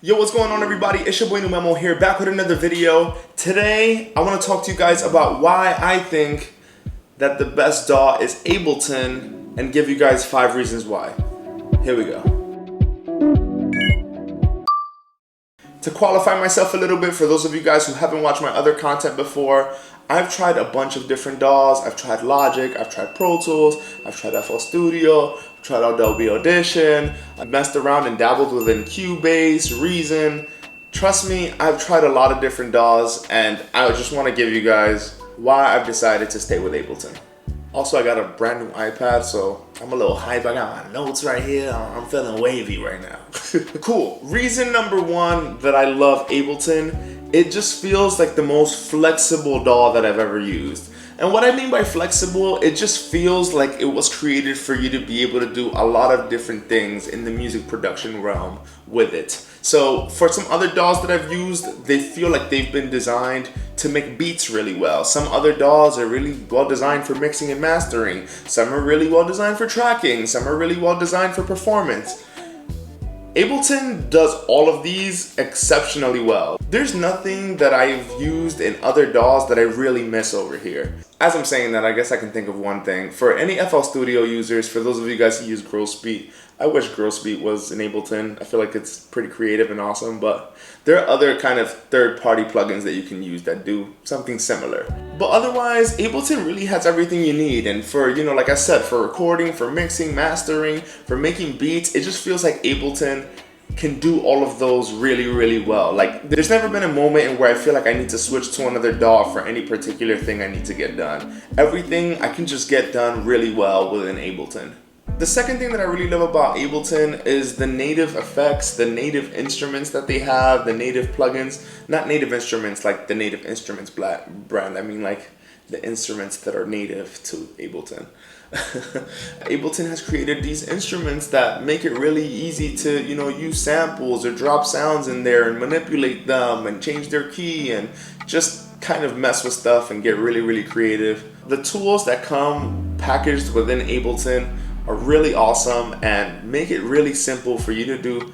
Yo, what's going on everybody? It's your boy Memo here, back with another video. Today, I want to talk to you guys about why I think that the best DAW is Ableton and give you guys 5 reasons why. Here we go. To qualify myself a little bit, for those of you guys who haven't watched my other content before, I've tried a bunch of different DAWs. I've tried Logic, I've tried Pro Tools, I've tried FL Studio, I've tried Adobe Audition, I've messed around and dabbled within Cubase, Reason. Trust me, I've tried a lot of different DAWs, and I just want to give you guys why I've decided to stay with Ableton. Also, I got a brand new iPad, so I'm a little hype. I got my notes right here. I'm feeling wavy right now. Cool. Reason number 1 that I love Ableton, it just feels like the most flexible DAW that I've ever used. And what I mean by flexible, it just feels like it was created for you to be able to do a lot of different things in the music production realm with it. So for some other DAWs that I've used, they feel like they've been designed to make beats really well. Some other DAWs are really well designed for mixing and mastering. Some are really well designed for tracking. Some are really well designed for performance. Ableton does all of these exceptionally well. There's nothing that I've used in other DAWs that I really miss over here. As I'm saying that, I guess I can think of one thing. For any FL Studio users, for those of you guys who use Grosbeat, I wish Grosbeat was in Ableton. I feel like it's pretty creative and awesome, but there are other kind of third-party plugins that you can use that do something similar. But otherwise, Ableton really has everything you need. And for, like I said, for recording, for mixing, mastering, for making beats, it just feels like Ableton can do all of those really, really well. Like, there's never been a moment in where I feel like I need to switch to another DAW for any particular thing I need to get done. Everything I can just get done really well within Ableton. The second thing that I really love about Ableton is the native effects, the native instruments that they have, the native plugins. Not native instruments like the Native Instruments brand, I mean like the instruments that are native to Ableton. Ableton has created these instruments that make it really easy to, use samples or drop sounds in there and manipulate them and change their key and just kind of mess with stuff and get really, really creative. The tools that come packaged within Ableton are really awesome and make it really simple for you to do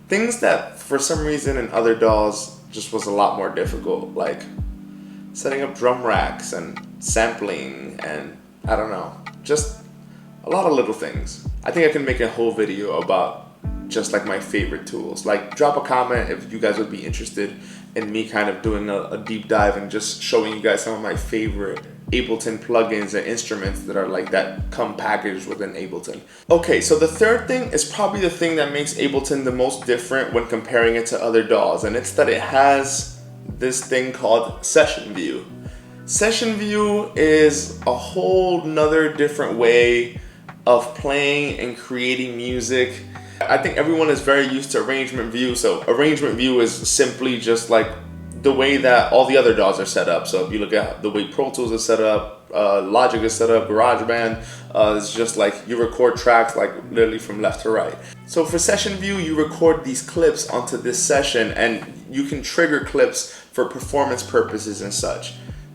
things that for some reason in other DAWs just was a lot more difficult, like setting up drum racks and sampling and I don't know, just a lot of little things. I think I can make a whole video about just like my favorite tools. Like, drop a comment if you guys would be interested in me kind of doing a deep dive and just showing you guys some of my favorite Ableton plugins and instruments that are like that come packaged within Ableton. Okay, so the third thing is probably the thing that makes Ableton the most different when comparing it to other DAWs, and it's that it has this thing called Session View. Session View is a whole nother different way of playing and creating music. I think everyone is very used to Arrangement View. So Arrangement View is simply just like the way that all the other DAWs are set up. So if you look at the way Pro Tools is set up, Logic is set up, GarageBand, it's just like you record tracks like literally from left to right. So for Session View, you record these clips onto this session and you can trigger clips for performance purposes and such.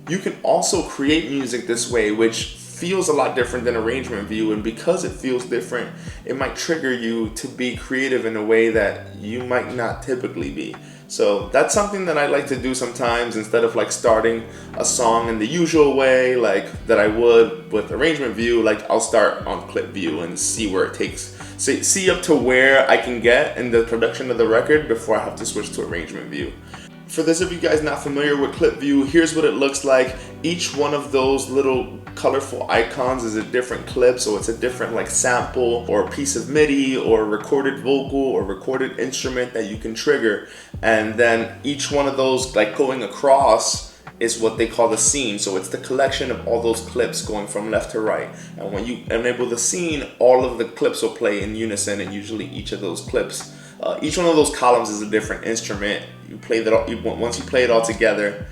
You can also create music this way, which feels a lot different than Arrangement View, and because it feels different, it might trigger you to be creative in a way that you might not typically be. So that's something that I like to do sometimes. Instead of like starting a song in the usual way like that I would with Arrangement View, like I'll start on Clip View and see where it takes, see up to where I can get in the production of the record before I have to switch to Arrangement View. For those of you guys not familiar with Clip View, here's what it looks like. Each one of those little colorful icons is a different clip, so it's a different like sample or a piece of MIDI or recorded vocal or recorded instrument that you can trigger. And then each one of those like going across is what they call the scene. So it's the collection of all those clips going from left to right. And when you enable the scene, all of the clips will play in unison, and usually each of those clips, each one of those columns is a different instrument. You play that once you play it all together,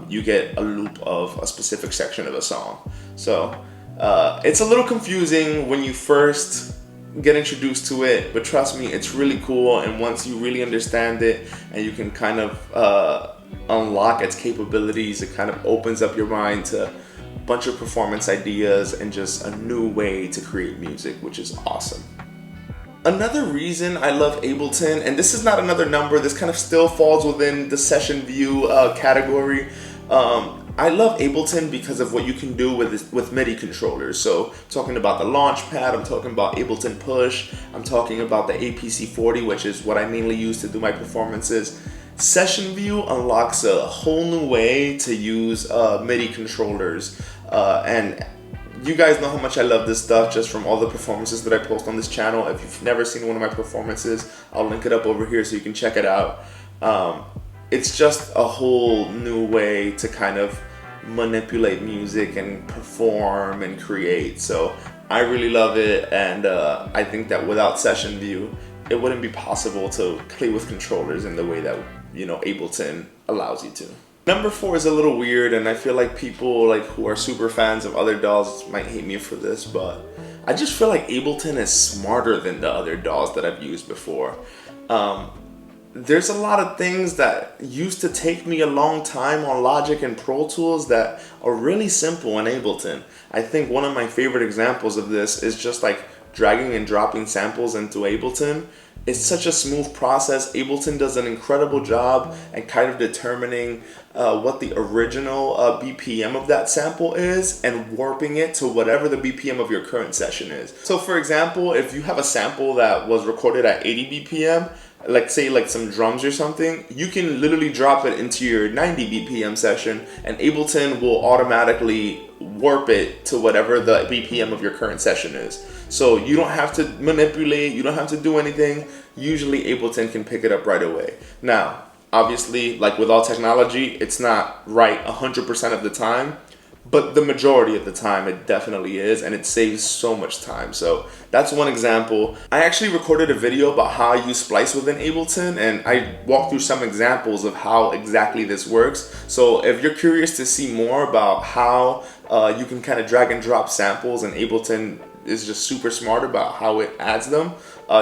you get a loop of a specific section of a song. So it's a little confusing when you first get introduced to it, but trust me, it's really cool. And once you really understand it and you can kind of unlock its capabilities, it kind of opens up your mind to a bunch of performance ideas and just a new way to create music, which is awesome. Another reason I love Ableton, and this is not another number, this kind of still falls within the session view category. I love Ableton because of what you can do with MIDI controllers. So talking about the Launchpad, I'm talking about Ableton Push, I'm talking about the APC40, which is what I mainly use to do my performances. Session View unlocks a whole new way to use MIDI controllers, and you guys know how much I love this stuff just from all the performances that I post on this channel. If you've never seen one of my performances, I'll link it up over here so you can check it out. It's just a whole new way to kind of manipulate music and perform and create. So I really love it, and I think that without Session View, it wouldn't be possible to play with controllers in the way that, you know, Ableton allows you to. Number 4 is a little weird, and I feel like people like who are super fans of other DAWs might hate me for this, but I just feel like Ableton is smarter than the other DAWs that I've used before. There's a lot of things that used to take me a long time on Logic and Pro Tools that are really simple in Ableton. I think one of my favorite examples of this is just like dragging and dropping samples into Ableton. It's such a smooth process. Ableton does an incredible job at kind of determining what the original BPM of that sample is and warping it to whatever the BPM of your current session is. So for example, if you have a sample that was recorded at 80 BPM, like say like some drums or something, you can literally drop it into your 90 BPM session and Ableton will automatically warp it to whatever the BPM of your current session is. So you don't have to manipulate, you don't have to do anything. Usually Ableton can pick it up right away. Now, obviously, like with all technology, it's not right 100% of the time, but the majority of the time it definitely is, and it saves so much time. So that's one example. I actually recorded a video about how I use splice within Ableton, and I walked through some examples of how exactly this works. So if you're curious to see more about how you can kind of drag and drop samples, and Ableton is just super smart about how it adds them,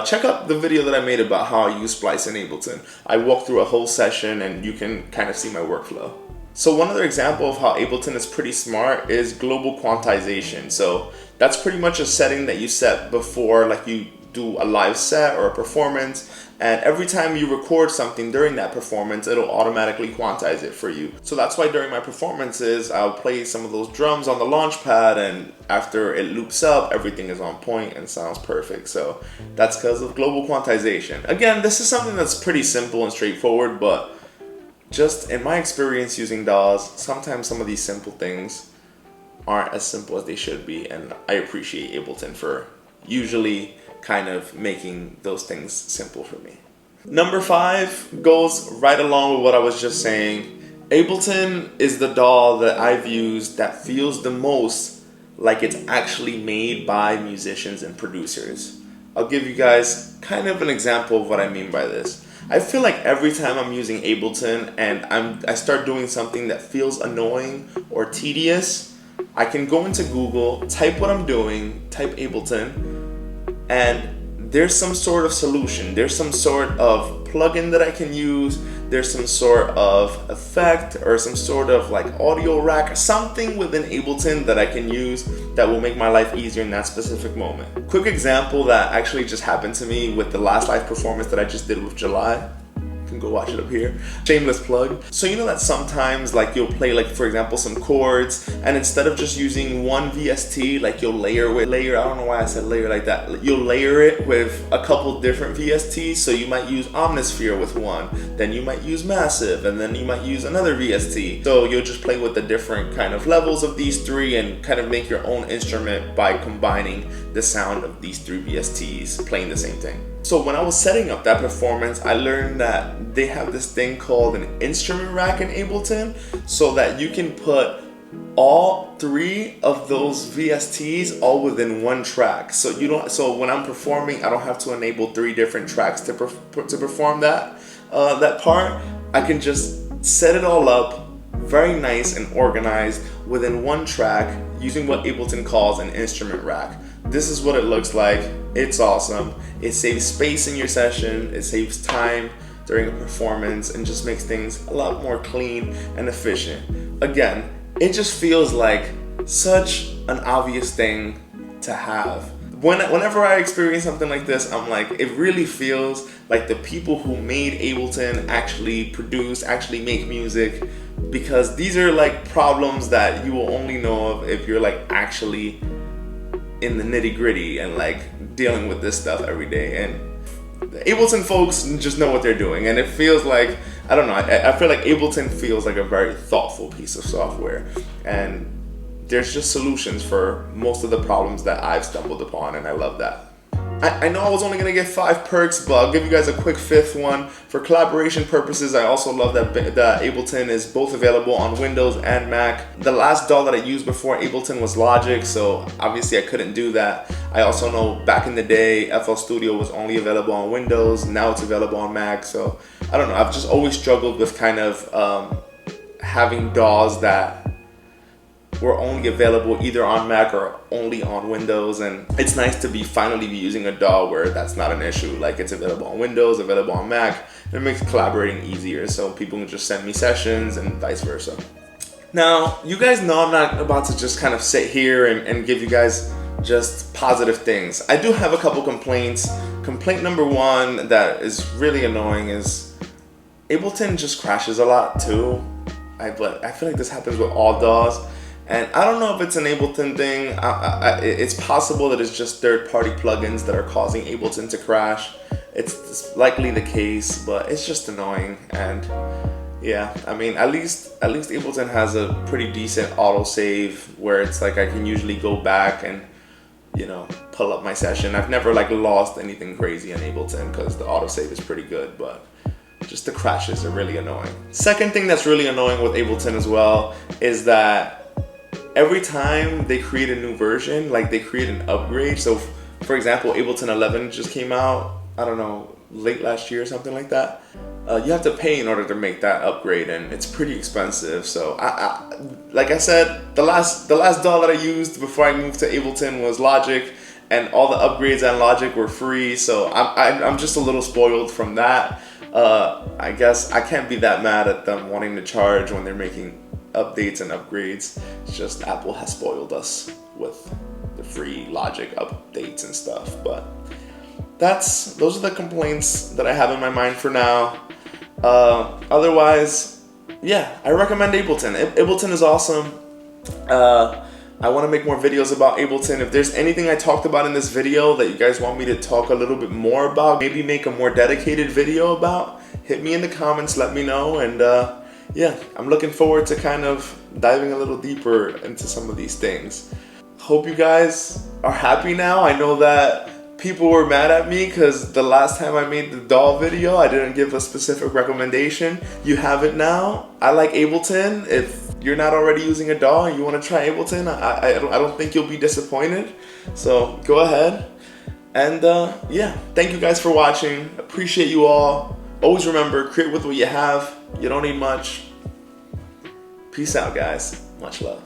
check out the video that I made about how I use splice in Ableton. I walked through a whole session and you can kind of see my workflow. So one other example of how Ableton is pretty smart is global quantization. So that's pretty much a setting that you set before, like you do a live set or a performance, and every time you record something during that performance, it'll automatically quantize it for you. So that's why during my performances, I'll play some of those drums on the Launchpad, and after it loops up, everything is on point and sounds perfect. So that's because of global quantization. Again, this is something that's pretty simple and straightforward, but just in my experience using DAWs, sometimes some of these simple things aren't as simple as they should be, and I appreciate Ableton for usually kind of making those things simple for me. Number 5 goes right along with what I was just saying. Ableton is the DAW that I've used that feels the most like it's actually made by musicians and producers. I'll give you guys kind of an example of what I mean by this. I feel like every time I'm using Ableton and I start doing something that feels annoying or tedious, I can go into Google, type what I'm doing, type Ableton, and there's some sort of solution. There's some sort of plugin that I can use. There's some sort of effect or some sort of like audio rack, something within Ableton that I can use that will make my life easier in that specific moment. Quick example that actually just happened to me with the last live performance that I just did with July. You can go watch it up here. Shameless plug. So you know that sometimes like you'll play like for example some chords, and instead of just using one VST, like you'll layer, I don't know why I said layer like that. You'll layer it with a couple different VSTs. So you might use Omnisphere with one, then you might use Massive, and then you might use another VST. So you'll just play with the different kind of levels of these three and kind of make your own instrument by combining the sound of these three VSTs playing the same thing. So when I was setting up that performance, I learned that they have this thing called an instrument rack in Ableton, so that you can put all three of those VSTs all within one track. So when I'm performing, I don't have to enable 3 different tracks to perform that part. I can just set it all up very nice and organized within one track using what Ableton calls an instrument rack. This is what it looks like. It's awesome. It saves space in your session, it saves time during a performance, and just makes things a lot more clean and efficient. Again, it just feels like such an obvious thing to have. whenever I experience something like this, I'm like, it really feels like the people who made Ableton actually produce, actually make music, because these are like problems that you will only know of if you're like actually in the nitty gritty and like dealing with this stuff every day. And the Ableton folks just know what they're doing, and it feels like, I don't know, I feel like Ableton feels like a very thoughtful piece of software, and there's just solutions for most of the problems that I've stumbled upon, and I love that. I know I was only gonna get 5 perks, but I'll give you guys a quick 5th one. For collaboration purposes, I also love that Ableton is both available on Windows and Mac. The last DAW that I used before Ableton was Logic, so obviously I couldn't do that. I also know back in the day, FL Studio was only available on Windows, now it's available on Mac, so I don't know, I've just always struggled with kind of having DAWs that were only available either on Mac or only on Windows, and it's nice to finally be using a DAW where that's not an issue. Like, it's available on Windows, available on Mac, and it makes collaborating easier, so people can just send me sessions and vice versa. Now, you guys know I'm not about to just kind of sit here and give you guys just positive things. I do have a couple complaints. Complaint number 1 that is really annoying is Ableton just crashes a lot too. I feel like this happens with all DAWs. And I don't know if it's an Ableton thing. It's possible that it's just third-party plugins that are causing Ableton to crash. It's likely the case, but it's just annoying. And yeah, I mean, at least Ableton has a pretty decent autosave where it's like I can usually go back and, you know, pull up my session. I've never like lost anything crazy on Ableton because the autosave is pretty good, but just the crashes are really annoying. Second thing that's really annoying with Ableton as well is that every time they create a new version, like they create an upgrade. So for example, Ableton 11 just came out, I don't know, late last year or something like that. You have to pay in order to make that upgrade, and it's pretty expensive. So like I said, the last DAW that I used before I moved to Ableton was Logic, and all the upgrades on Logic were free. So I'm just a little spoiled from that. I guess I can't be that mad at them wanting to charge when they're making updates and upgrades. It's just Apple has spoiled us with the free Logic updates and stuff. But those are the complaints that I have in my mind for now. Otherwise, yeah, I recommend Ableton. Ableton is awesome. I want to make more videos about Ableton. If there's anything I talked about in this video that you guys want me to talk a little bit more about, maybe make a more dedicated video about, hit me in the comments, let me know. And yeah, I'm looking forward to kind of diving a little deeper into some of these things. Hope you guys are happy now. I know that people were mad at me because the last time I made the DAW video, I didn't give a specific recommendation. You have it now. I like Ableton. If you're not already using a DAW and you want to try Ableton, I don't think you'll be disappointed. So go ahead. And yeah, thank you guys for watching. Appreciate you all. Always remember, create with what you have. You don't need much. Peace out, guys. Much love.